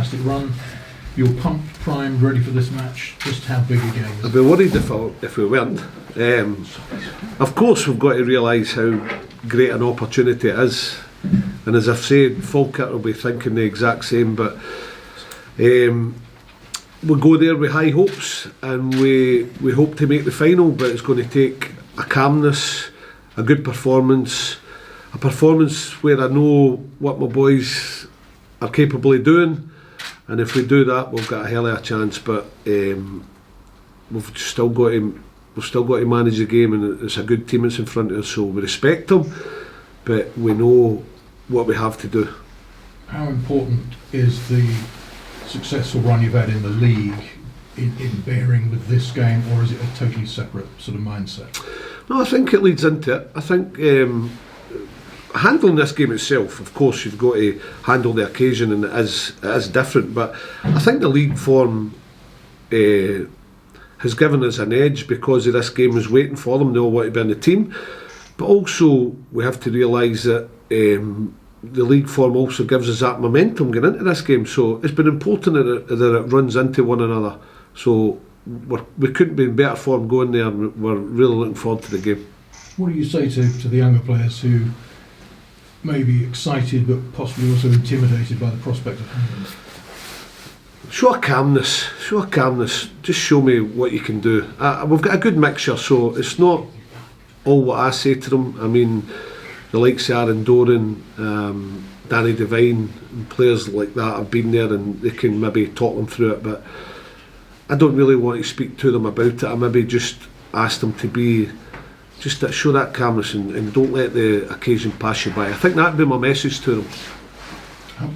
fantastic run. You're pumped, primed, ready for this match. Just how big a game is it? I'd be worried if we weren't. Of course, we've got to realise how great an opportunity it is. And as I've said, Falkirk will be thinking the exact same. But we go there with high hopes, and we hope to make the final. But it's going to take a calmness, a good performance, a performance where I know what my boys are capable of doing. And if we do that, we've got a hell of a chance. But we've still got to manage the game, and it's a good team that's in front of us. So we respect them, but we know what we have to do. How important is the successful run you've had in the league in bearing with this game, or is it a totally separate sort of mindset? No, I think it leads into it. I think handling this game itself, of course, you've got to handle the occasion, and it is different. But I think the league form has given us an edge because of this game was waiting for them. They all want to be in the team. But also, we have to realise that the league form also gives us that momentum going into this game. So it's been important that it runs into one another. So we couldn't be in better form going there, and we're really looking forward to the game. What do you say to the younger players who may be excited but possibly also intimidated by the prospect of Hampden? Show calmness. Just show me what you can do. We've got a good mixture, so it's not all what I say to them. I mean, the likes of Aaron Doran, Danny Devine, and players like that have been there, and they can maybe talk them through it. But I don't really want to speak to them about it. I maybe just ask them to be, just to show that calmness and don't let the occasion pass you by. I think that'd be my message to them.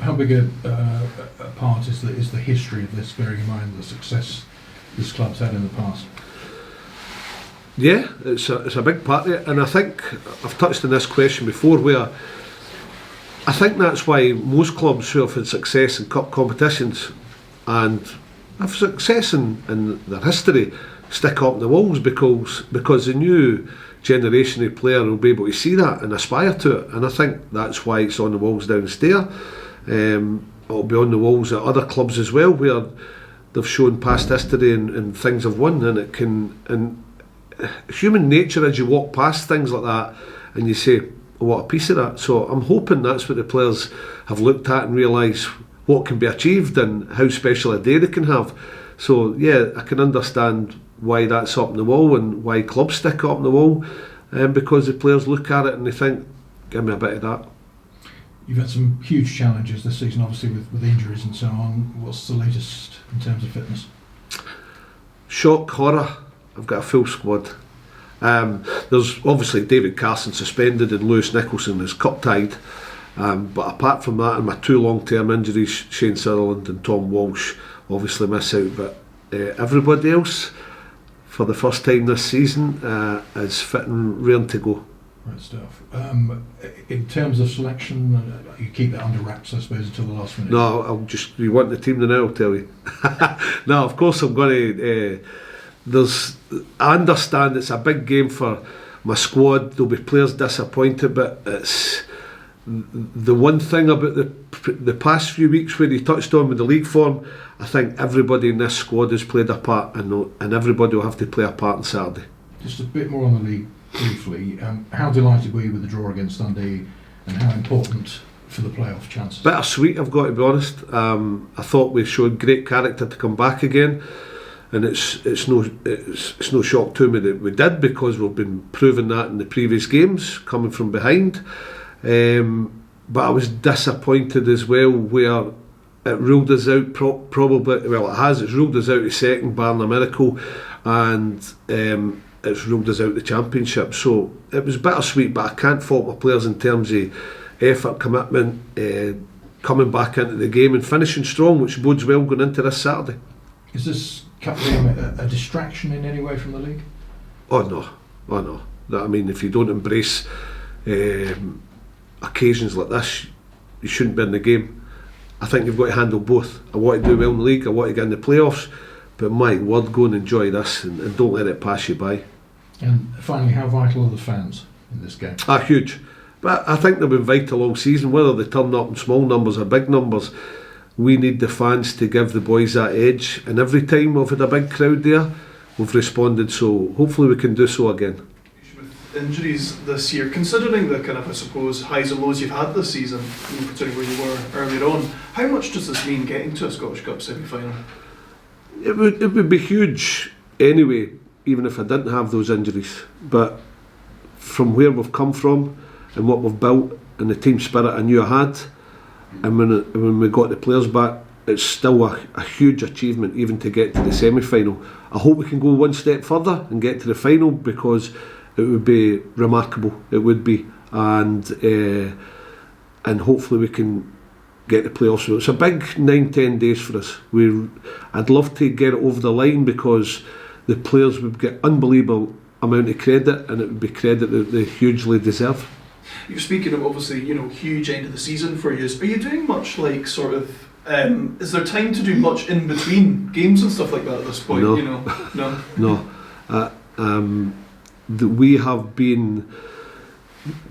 How big a part is the history of this, bearing in mind the success this club's had in the past? Yeah, it's a big part of it, and I think I've touched on this question before, where I think that's why most clubs who have had success in cup competitions and have success in their history stick up the walls, because the new generation of player will be able to see that and aspire to it. And I think that's why it's on the walls downstairs. It'll be on the walls at other clubs as well, where they've shown past history and things have won, and it can, and human nature, as you walk past things like that and you say, oh, what a piece of that. So I'm hoping that's what the players have looked at and realise what can be achieved and how special a day they can have. So yeah, I can understand why that's up on the wall and why clubs stick it up on the wall, because the players look at it and they think, give me a bit of that. You've had some huge challenges this season, obviously with injuries and so on. What's the latest in terms of fitness? Shock, horror. I've got a full squad. There's obviously David Carson suspended and Lewis Nicholson is cup tied. But apart from that, and my two long-term injuries, Shane Sutherland and Tom Walsh, obviously miss out. But everybody else, for the first time this season, is fit and ready to go. Right stuff. In terms of selection, you keep that under wraps, I suppose, until the last minute. No, you want the team now, I'll tell you. No, of course I'm going to. I understand it's a big game for my squad. There'll be players disappointed, but it's the one thing about the past few weeks where you touched on with the league form. I think everybody in this squad has played a part, and everybody will have to play a part on Saturday. Just a bit more on the league briefly. How delighted were you with the draw against Dundee, and how important for the playoff chances? Bittersweet, I've got to be honest. I thought we showed great character to come back again. And it's no shock to me that we did, because we've been proving that in the previous games, coming from behind. But I was disappointed as well, where it ruled us out. Probably, well, it has. It's ruled us out of second, barring a miracle, and it's ruled us out the championship. So it was bittersweet, but I can't fault my players in terms of effort, commitment, coming back into the game and finishing strong, which bodes well going into this Saturday. Is this cup game a distraction in any way from the league? Oh no. I mean, if you don't embrace occasions like this, you shouldn't be in the game. I think you've got to handle both. I want to do well in the league, I want to get in the playoffs, but my word, go and enjoy this and don't let it pass you by. And finally, how vital are the fans in this game? Huge. But I think they've been vital all season, whether they turn up in small numbers or big numbers. we need the fans to give the boys that edge, and every time we've had a big crowd there, we've responded, so hopefully we can do so again. With injuries this year, considering the kind of, I suppose, highs and lows you've had this season, considering where you were earlier on, how much does this mean getting to a Scottish Cup semi-final? It would be huge anyway, even if I didn't have those injuries. But from where we've come from and what we've built and the team spirit I knew I had, and when we got the players back, it's still a huge achievement even to get to the semi-final. I hope we can go one step further and get to the final, because it would be remarkable. It would be, and hopefully we can get the playoffs. So it's a big 9-10 days for us. I'd love to get it over the line, because the players would get unbelievable amount of credit, and it would be credit that they hugely deserve. You're speaking of, obviously, huge end of the season for you. Are you doing much like sort of? Is there time to do much in between games and stuff like that at this point? No. We have been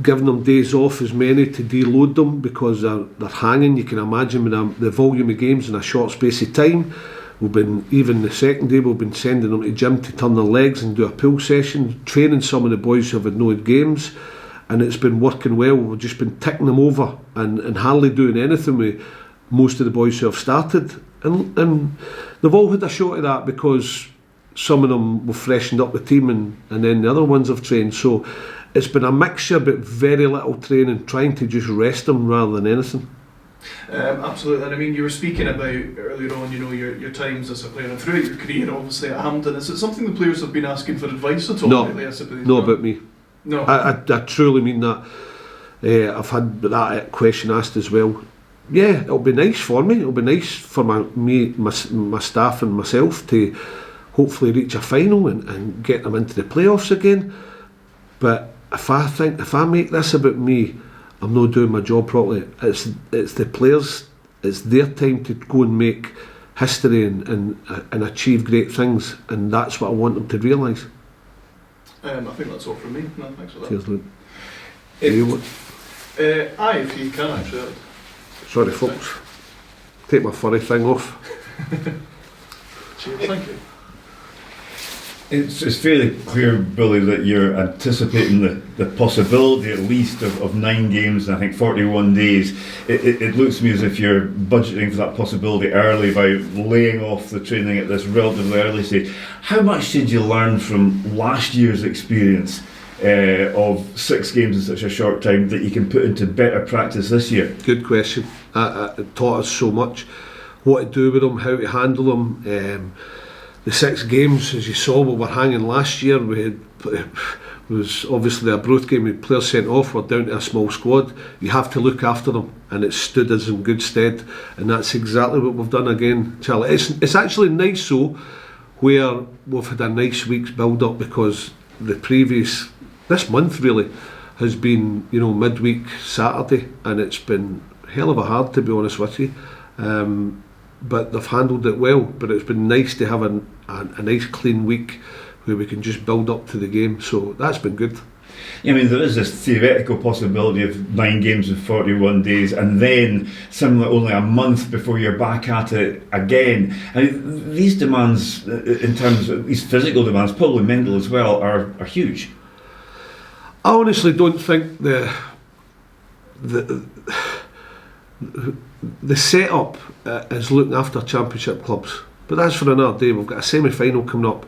giving them days off, as many, to deload them, because they're hanging. You can imagine with the volume of games in a short space of time. We've been, even the second day, we've been sending them to gym to turn their legs and do a pull session, training some of the boys who have had no games, and it's been working well. We've just been ticking them over and hardly doing anything with most of the boys who have started, and they've all had a shot at that, because some of them have freshened up the team, and then the other ones have trained. So it's been a mixture, but very little training, trying to just rest them rather than anything. Absolutely. And I mean, you were speaking about earlier on, your times as a player and throughout your career, obviously at Hampden. Is it something the players have been asking for advice at all? No, lately, I suppose? no, about me. No, I truly mean that. I've had that question asked as well. Yeah, it'll be nice for me. It'll be nice for my staff and myself to hopefully reach a final and get them into the playoffs again. But if I make this about me, I'm not doing my job properly. It's the players. It's their time to go and make history and achieve great things, and that's what I want them to realise. I think that's all from me. No, thanks for that. Cheers, Luke. If you can actually. Sorry, folks. Take my furry thing off. Cheers, thank you. It's fairly clear, Billy, that you're anticipating the possibility at least of 9 games and I think 41 days. It looks to me as if you're budgeting for that possibility early by laying off the training at this relatively early stage. How much did you learn from last year's experience of 6 games in such a short time that you can put into better practice this year? Good question. It taught us so much. What to do with them, how to handle them. The 6 games, as you saw, we were hanging last year. It was obviously a Broth game with players sent off. We're down to a small squad. You have to look after them, and it stood us in good stead. And that's exactly what we've done again, Charlie. It's actually nice, so where we've had a nice week's build up, because this month really has been midweek Saturday, and it's been hell of a hard, to be honest with you. But they've handled it well. But it's been nice to have a nice clean week where we can just build up to the game. So that's been good. I mean, there is this theoretical possibility of 9 games in 41 days, and then similarly only a month before you're back at it again. I mean, these demands, in terms of these physical demands, probably mental as well, are huge. I honestly don't think the setup is looking after championship clubs, but that's for another day. We've got a semi-final coming up.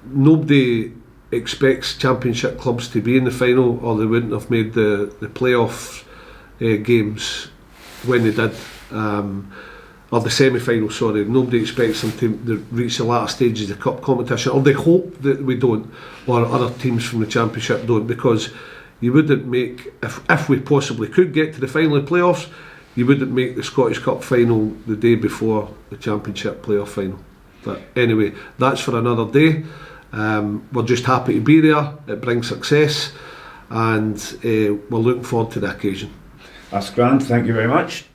Nobody expects championship clubs to be in the final, or they wouldn't have made the playoff games when they did, or the semi-final, sorry. Nobody expects them to reach the latter stages of the cup competition, or they hope that we don't, or other teams from the championship don't, because you wouldn't make, if we possibly could get to the final of the playoffs, you wouldn't make the Scottish Cup final the day before the Championship playoff final. But anyway, that's for another day. We're just happy to be there. It brings success, and we're looking forward to the occasion. That's grand, thank you very much.